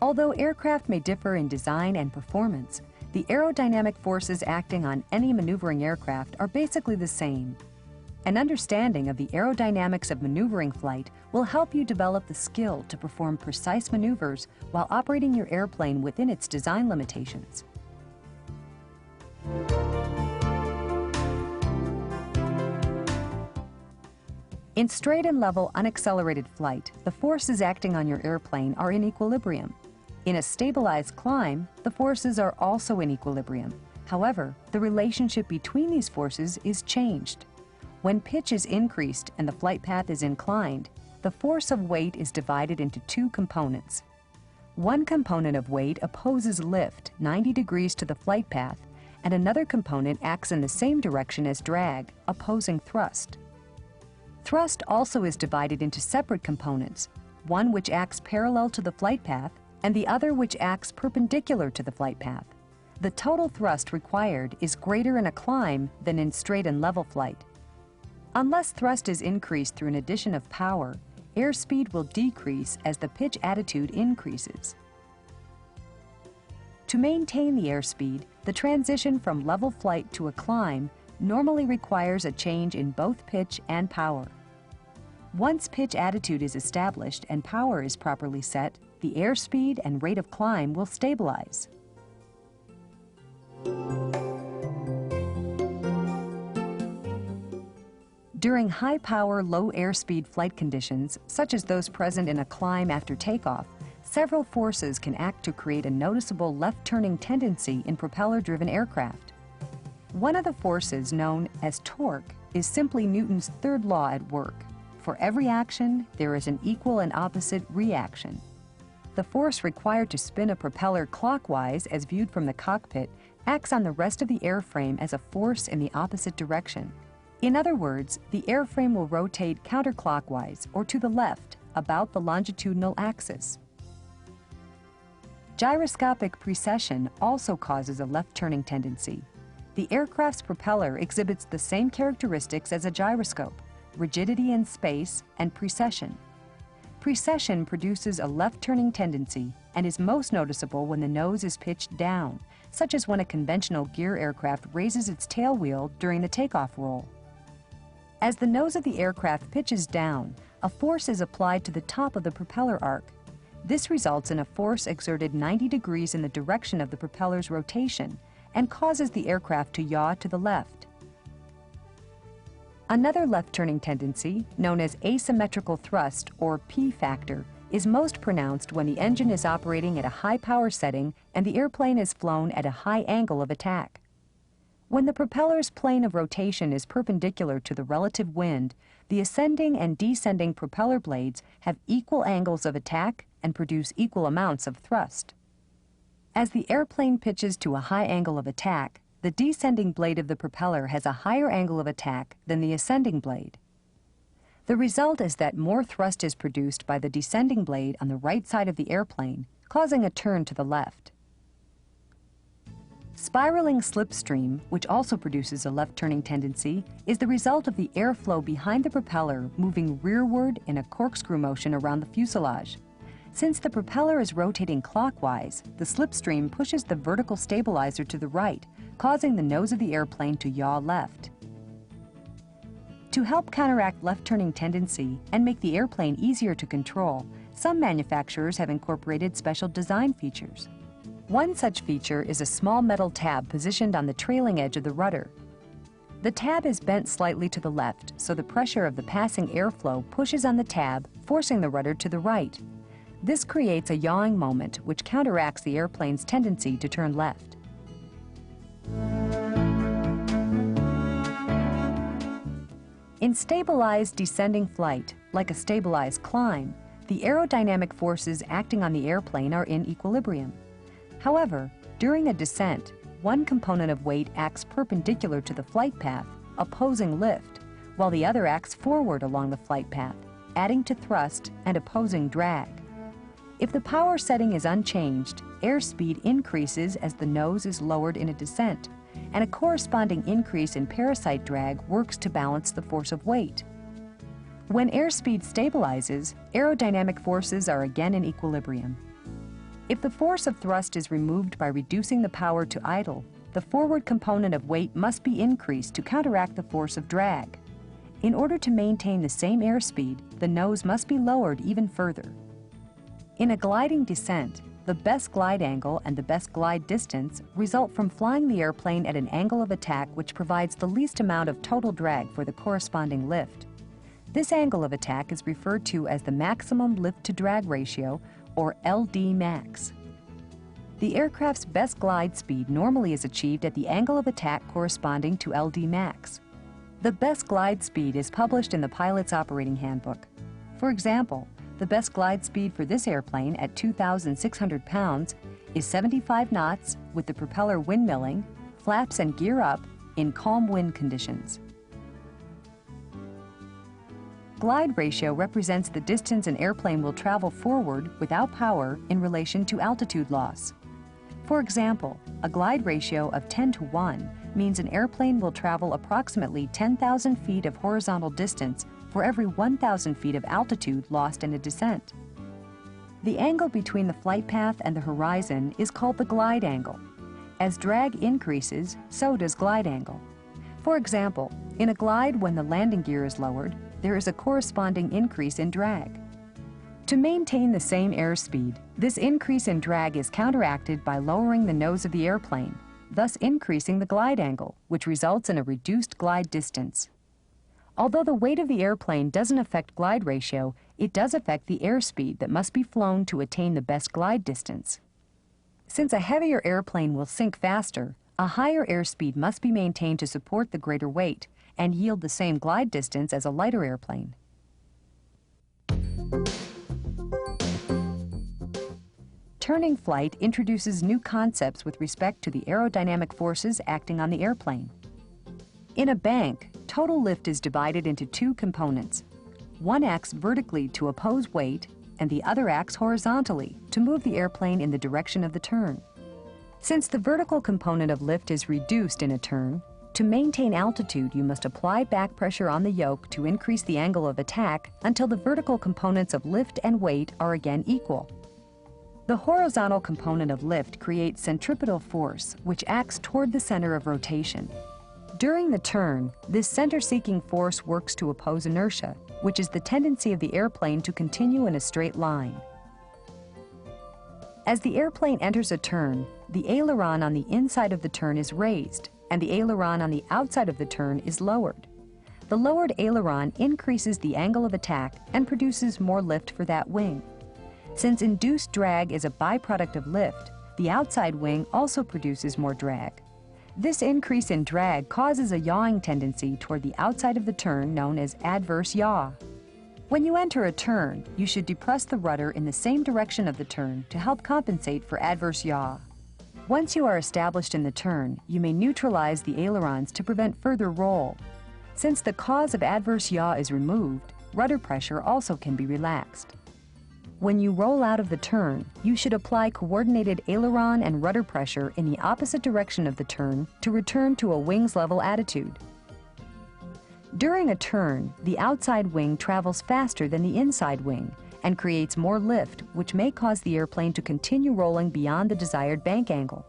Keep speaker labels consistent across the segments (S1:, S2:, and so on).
S1: Although aircraft may differ in design and performance, the aerodynamic forces acting on any maneuvering aircraft are basically the same. An understanding of the aerodynamics of maneuvering flight will help you develop the skill to perform precise maneuvers while operating your airplane within its design limitations. In straight and level unaccelerated flight, the forces acting on your airplane are in equilibrium. In a stabilized climb, the forces are also in equilibrium. However, the relationship between these forces is changed. When pitch is increased and the flight path is inclined, the force of weight is divided into two components. One component of weight opposes lift 90 degrees to the flight path, and another component acts in the same direction as drag, opposing thrust. Thrust also is divided into separate components, one which acts parallel to the flight path and the other which acts perpendicular to the flight path. The total thrust required is greater in a climb than in straight and level flight. Unless thrust is increased through an addition of power, airspeed will decrease as the pitch attitude increases. To maintain the airspeed, the transition from level flight to a climb normally requires a change in both pitch and power. Once pitch attitude is established and power is properly set, the airspeed and rate of climb will stabilize. During high-power, low-airspeed flight conditions, such as those present in a climb after takeoff, several forces can act to create a noticeable left-turning tendency in propeller-driven aircraft. One of the forces, known as torque, is simply Newton's third law at work. For every action, there is an equal and opposite reaction. The force required to spin a propeller clockwise, as viewed from the cockpit, acts on the rest of the airframe as a force in the opposite direction. In other words, the airframe will rotate counterclockwise or to the left about the longitudinal axis. Gyroscopic precession also causes a left-turning tendency. The aircraft's propeller exhibits the same characteristics as a gyroscope: rigidity in space and precession. Precession produces a left-turning tendency and is most noticeable when the nose is pitched down, such as when a conventional gear aircraft raises its tail wheel during the takeoff roll. As the nose of the aircraft pitches down, a force is applied to the top of the propeller arc. This results in a force exerted 90 degrees in the direction of the propeller's rotation and causes the aircraft to yaw to the left. Another left-turning tendency, known as asymmetrical thrust, or P factor, is most pronounced when the engine is operating at a high power setting and the airplane is flown at a high angle of attack. When the propeller's plane of rotation is perpendicular to the relative wind, the ascending and descending propeller blades have equal angles of attack and produce equal amounts of thrust. As the airplane pitches to a high angle of attack, the descending blade of the propeller has a higher angle of attack than the ascending blade. The result is that more thrust is produced by the descending blade on the right side of the airplane, causing a turn to the left. Spiraling slipstream, which also produces a left-turning tendency, is the result of the airflow behind the propeller moving rearward in a corkscrew motion around the fuselage. Since the propeller is rotating clockwise, the slipstream pushes the vertical stabilizer to the right, causing the nose of the airplane to yaw left. To help counteract left-turning tendency and make the airplane easier to control, some manufacturers have incorporated special design features. One such feature is a small metal tab positioned on the trailing edge of the rudder. The tab is bent slightly to the left, so the pressure of the passing airflow pushes on the tab, forcing the rudder to the right. This creates a yawing moment, which counteracts the airplane's tendency to turn left. In stabilized descending flight, like a stabilized climb, the aerodynamic forces acting on the airplane are in equilibrium. However, during a descent, one component of weight acts perpendicular to the flight path, opposing lift, while the other acts forward along the flight path, adding to thrust and opposing drag. If the power setting is unchanged, airspeed increases as the nose is lowered in a descent, and a corresponding increase in parasite drag works to balance the force of weight. When airspeed stabilizes, aerodynamic forces are again in equilibrium. If the force of thrust is removed by reducing the power to idle, the forward component of weight must be increased to counteract the force of drag. In order to maintain the same airspeed, the nose must be lowered even further. In a gliding descent, the best glide angle and the best glide distance result from flying the airplane at an angle of attack which provides the least amount of total drag for the corresponding lift. This angle of attack is referred to as the maximum lift-to-drag ratio, or LD max. The aircraft's best glide speed normally is achieved at the angle of attack corresponding to LD max. The best glide speed is published in the pilot's operating handbook. For example, the best glide speed for this airplane at 2,600 pounds is 75 knots with the propeller windmilling, flaps and gear up in calm wind conditions. Glide ratio represents the distance an airplane will travel forward without power in relation to altitude loss. For example, a glide ratio of 10:1 means an airplane will travel approximately 10,000 feet of horizontal distance for every 1,000 feet of altitude lost in a descent. The angle between the flight path and the horizon is called the glide angle. As drag increases, so does glide angle. For example, in a glide when the landing gear is lowered, there is a corresponding increase in drag. To maintain the same airspeed, this increase in drag is counteracted by lowering the nose of the airplane, thus increasing the glide angle, which results in a reduced glide distance. Although the weight of the airplane doesn't affect glide ratio, it does affect the airspeed that must be flown to attain the best glide distance. Since a heavier airplane will sink faster, a higher airspeed must be maintained to support the greater weight and yield the same glide distance as a lighter airplane. Turning flight introduces new concepts with respect to the aerodynamic forces acting on the airplane. In a bank, total lift is divided into two components. One acts vertically to oppose weight, and the other acts horizontally to move the airplane in the direction of the turn. Since the vertical component of lift is reduced in a turn, to maintain altitude you must apply back pressure on the yoke to increase the angle of attack until the vertical components of lift and weight are again equal. The horizontal component of lift creates centripetal force, which acts toward the center of rotation. During the turn, this center-seeking force works to oppose inertia, which is the tendency of the airplane to continue in a straight line. As the airplane enters a turn, the aileron on the inside of the turn is raised, and the aileron on the outside of the turn is lowered. The lowered aileron increases the angle of attack and produces more lift for that wing. Since induced drag is a byproduct of lift, the outside wing also produces more drag. This increase in drag causes a yawing tendency toward the outside of the turn known as adverse yaw. When you enter a turn, you should depress the rudder in the same direction of the turn to help compensate for adverse yaw. Once you are established in the turn, you may neutralize the ailerons to prevent further roll. Since the cause of adverse yaw is removed, rudder pressure also can be relaxed. When you roll out of the turn, you should apply coordinated aileron and rudder pressure in the opposite direction of the turn to return to a wings level attitude. During a turn, the outside wing travels faster than the inside wing and creates more lift, which may cause the airplane to continue rolling beyond the desired bank angle.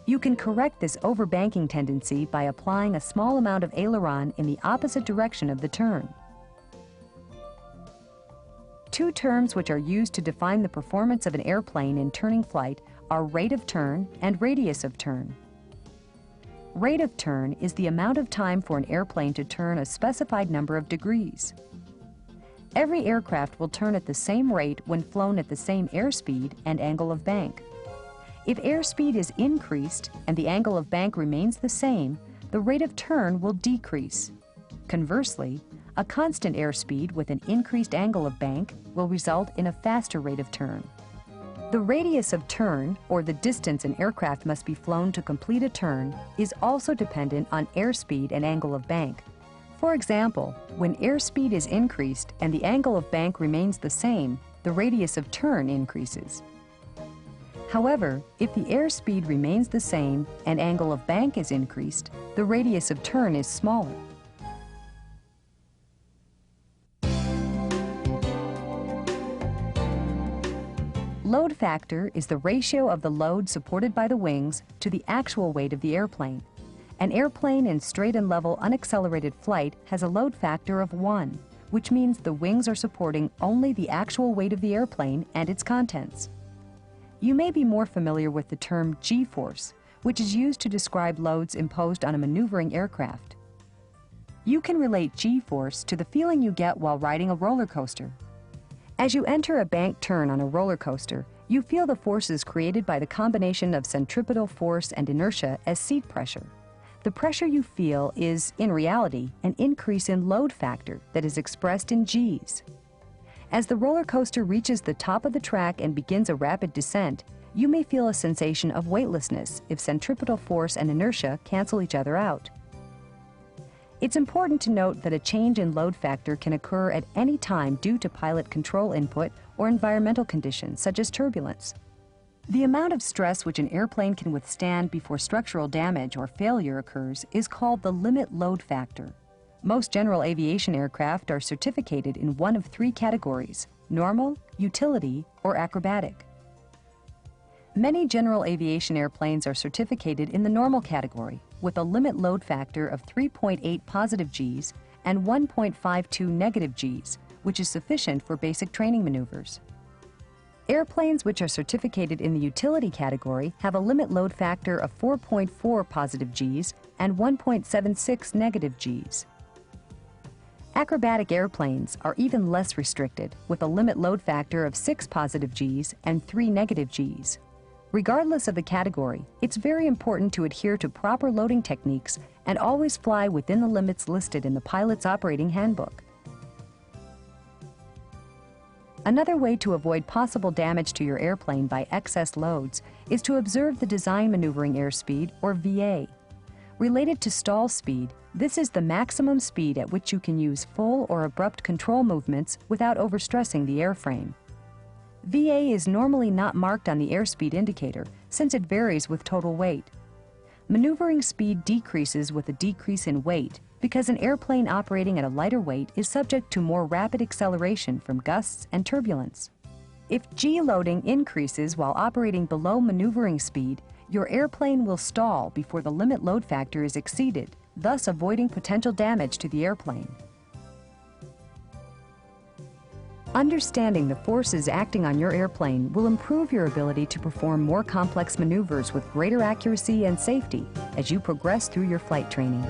S1: You can correct this overbanking tendency by applying a small amount of aileron in the opposite direction of the turn. Two terms which are used to define the performance of an airplane in turning flight are rate of turn and radius of turn. Rate of turn is the amount of time for an airplane to turn a specified number of degrees. Every aircraft will turn at the same rate when flown at the same airspeed and angle of bank. If airspeed is increased and the angle of bank remains the same, the rate of turn will decrease. Conversely, a constant airspeed with an increased angle of bank will result in a faster rate of turn. The radius of turn, or the distance an aircraft must be flown to complete a turn, is also dependent on airspeed and angle of bank. For example, when airspeed is increased and the angle of bank remains the same, the radius of turn increases. However, if the airspeed remains the same and angle of bank is increased, the radius of turn is smaller. Load factor is the ratio of the load supported by the wings to the actual weight of the airplane. An airplane in straight and level unaccelerated flight has a load factor of 1, which means the wings are supporting only the actual weight of the airplane and its contents. You may be more familiar with the term G-force, which is used to describe loads imposed on a maneuvering aircraft. You can relate G-force to the feeling you get while riding a roller coaster. As you enter a banked turn on a roller coaster, you feel the forces created by the combination of centripetal force and inertia as seat pressure. The pressure you feel is, in reality, an increase in load factor that is expressed in Gs. As the roller coaster reaches the top of the track and begins a rapid descent, you may feel a sensation of weightlessness if centripetal force and inertia cancel each other out. It's important to note that a change in load factor can occur at any time due to pilot control input or environmental conditions such as turbulence. The amount of stress which an airplane can withstand before structural damage or failure occurs is called the limit load factor. Most general aviation aircraft are certificated in one of 3 categories: normal, utility, or acrobatic. Many general aviation airplanes are certificated in the normal category, with a limit load factor of 3.8 positive Gs and 1.52 negative Gs, which is sufficient for basic training maneuvers. Airplanes which are certificated in the utility category have a limit load factor of 4.4 positive Gs and 1.76 negative Gs. Acrobatic airplanes are even less restricted, with a limit load factor of 6 positive Gs and 3 negative Gs. Regardless of the category, it's very important to adhere to proper loading techniques and always fly within the limits listed in the pilot's operating handbook. Another way to avoid possible damage to your airplane by excess loads is to observe the design maneuvering airspeed, or VA. Related to stall speed, this is the maximum speed at which you can use full or abrupt control movements without overstressing the airframe. VA is normally not marked on the airspeed indicator since it varies with total weight. Maneuvering speed decreases with a decrease in weight because an airplane operating at a lighter weight is subject to more rapid acceleration from gusts and turbulence. If G loading increases while operating below maneuvering speed, your airplane will stall before the limit load factor is exceeded, thus avoiding potential damage to the airplane. Understanding the forces acting on your airplane will improve your ability to perform more complex maneuvers with greater accuracy and safety as you progress through your flight training.